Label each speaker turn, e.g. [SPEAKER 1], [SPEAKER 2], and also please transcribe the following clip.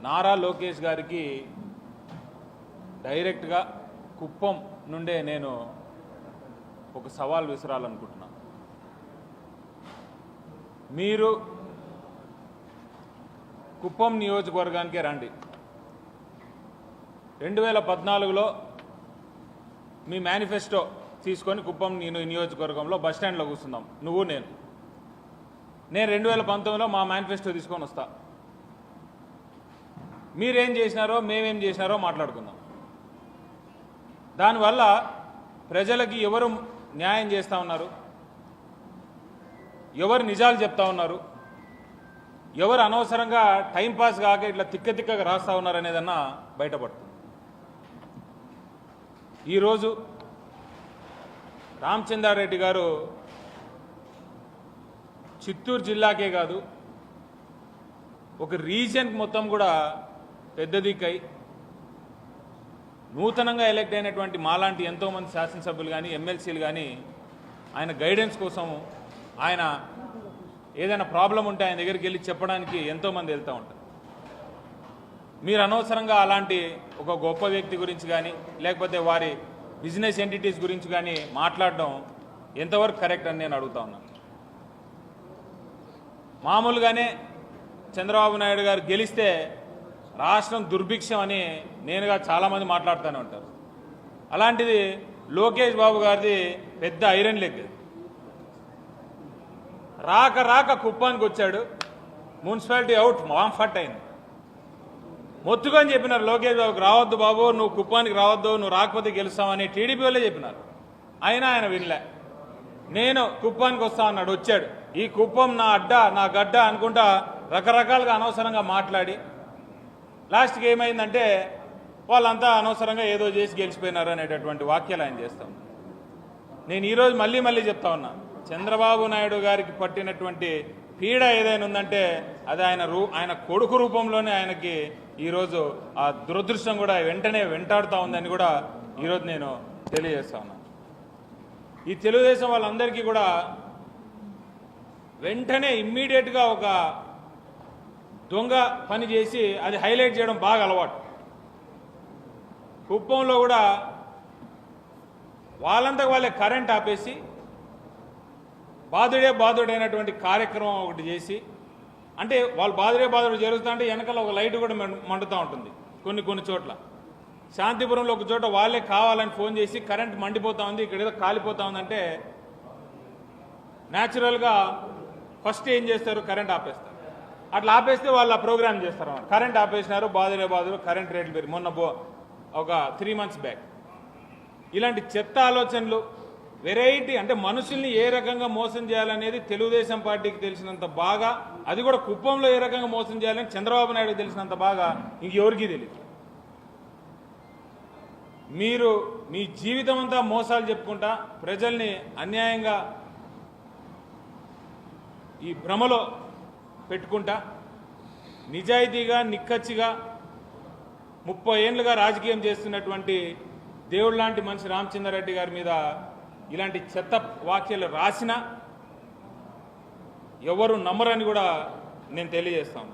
[SPEAKER 1] నారా లోకేష్ గారికి డైరెక్ట్గా కుప్పం నుండే నేను ఒక సవాల్ విసరాలనుకుంటున్నా. మీరు కుప్పం నియోజకవర్గానికే రండి. 2014లో మీ మేనిఫెస్టో తీసుకొని కుప్పం నియోజకవర్గంలో బస్టాండ్లో కూర్చుందాం, నువ్వు నేను 2019లో మా మేనిఫెస్టో తీసుకొని వస్తా. మీరేం చేసినారో మేమేం చేసినారో మాట్లాడుకుందాం. దానివల్ల ప్రజలకి ఎవరు న్యాయం చేస్తూ ఉన్నారు, ఎవరు నిజాలు చెప్తా ఉన్నారు, ఎవరు అనవసరంగా టైంపాస్ కాక ఇట్లా తిక్కగా రాస్తూ ఉన్నారు అనేదన్నా బయటపడుతుంది. ఈరోజు రామచంద్రారెడ్డి గారు చిత్తూరు జిల్లాకే కాదు ఒక రీజియన్కి మొత్తం కూడా పెద్ద దిక్కై నూతనంగా ఎలక్ట్ అయినటువంటి మాలాంటి ఎంతోమంది శాసనసభ్యులు కానీ ఎమ్మెల్సీలు కానీ ఆయన గైడెన్స్ కోసం, ఆయన ఏదైనా ప్రాబ్లం ఉంటే ఆయన దగ్గరికి వెళ్ళి చెప్పడానికి ఎంతోమంది వెళ్తూ ఉంటారు. మీరు అనవసరంగా అలాంటి ఒక గొప్ప వ్యక్తి గురించి కానీ లేకపోతే వారి బిజినెస్ ఎంటిటీస్ గురించి కానీ మాట్లాడడం ఎంతవరకు కరెక్ట్ అని నేను అడుగుతా ఉన్నాను. మామూలుగానే చంద్రబాబు నాయుడు గారు గెలిస్తే రాష్ట్రం దుర్భిక్షం అని నేనుగా చాలామంది మాట్లాడుతూనే ఉంటారు. అలాంటిది లోకేష్ బాబు గారిది పెద్ద ఐరన్ లెగ్. రాక కుప్పానికి వచ్చాడు, మున్సిపాలిటీ అవుట్ మాంఫట్ అయింది. మొత్తుగా అని చెప్పినారు లోకేష్ బాబుకి, రావద్దు బాబు, నువ్వు కుప్పానికి రావద్దు, నువ్వు రాకపోతే గెలుస్తావని టీడీపీ వాళ్ళే చెప్పినారు. అయినా ఆయన వినలే. నేను కుప్పానికి వస్తా అన్నాడు, వచ్చాడు. ఈ కుప్పం నా అడ్డ నా గడ్డ అనుకుంటా రకరకాలుగా అనవసరంగా మాట్లాడి లాస్ట్కి ఏమైందంటే వాళ్ళంతా అనవసరంగా ఏదో చేసి గెలిచిపోయినారు అనేటటువంటి వాక్యాలు ఆయన చేస్తాం. నేను ఈరోజు మళ్ళీ చెప్తా ఉన్నా, చంద్రబాబు నాయుడు గారికి పట్టినటువంటి పీడ ఏదైనా ఉందంటే అది ఆయన కొడుకు రూపంలోనే ఆయనకి ఈరోజు ఆ దురదృష్టం కూడా వెంటనే వెంటాడుతూ ఉందని కూడా ఈరోజు నేను తెలియజేస్తా ఉన్నా. ఈ తెలుగుదేశం వాళ్ళందరికీ కూడా వెంటనే ఇమ్మీడియట్గా ఒక దొంగ పని చేసి అది హైలైట్ చేయడం బాగా అలవాటు. కుప్పంలో కూడా వాళ్ళంతకు వాళ్ళే కరెంట్ ఆపేసి బాధుడైనటువంటి కార్యక్రమం ఒకటి చేసి, అంటే వాళ్ళు బాధుడు జరుగుతూ అంటే వెనకాల ఒక లైట్ కూడా మండుతూ ఉంటుంది. కొన్ని చోట్ల శాంతిపురంలో ఒక చోట వాళ్ళే కావాలని ఫోన్ చేసి కరెంట్ మండిపోతూ ఉంది, ఇక్కడ ఏదో కాలిపోతూ ఉందంటే న్యాచురల్గా ఫస్ట్ ఏం చేస్తారు, కరెంట్ ఆపేస్తారు. అట్లా ఆపేస్తే వాళ్ళు ఆ ప్రోగ్రామ్ చేస్తారు. కరెంట్ ఆపేసినారు, బాధుడు కరెంట్ రేట్లు పెరిగి మొన్న ఒక 3 months బ్యాక్. ఇలాంటి చెత్త ఆలోచనలు, వెరైటీ, అంటే మనుషుల్ని ఏ రకంగా మోసం చేయాలనేది తెలుగుదేశం పార్టీకి తెలిసినంత బాగా, అది కూడా కుప్పంలో ఏ రకంగా మోసం చేయాలని చంద్రబాబు నాయుడుకి తెలిసినంత బాగా ఇంకెవరికీ తెలియదు. మీరు మీ జీవితం అంతా మోసాలు చెప్పుకుంటా ప్రజల్ని అన్యాయంగా ఈ భ్రమలో పెట్టుకుంటా నిజాయితీగా నిక్కచ్చిగా 30 ఏళ్లుగా రాజకీయం చేస్తున్నటువంటి దేవుడు లాంటి మనిషి రామచంద్రారెడ్డి గారి మీద ఇలాంటి చెత్త వాక్యాలు రాసినా ఎవరు నమ్మరని కూడా నేను తెలియజేస్తాను.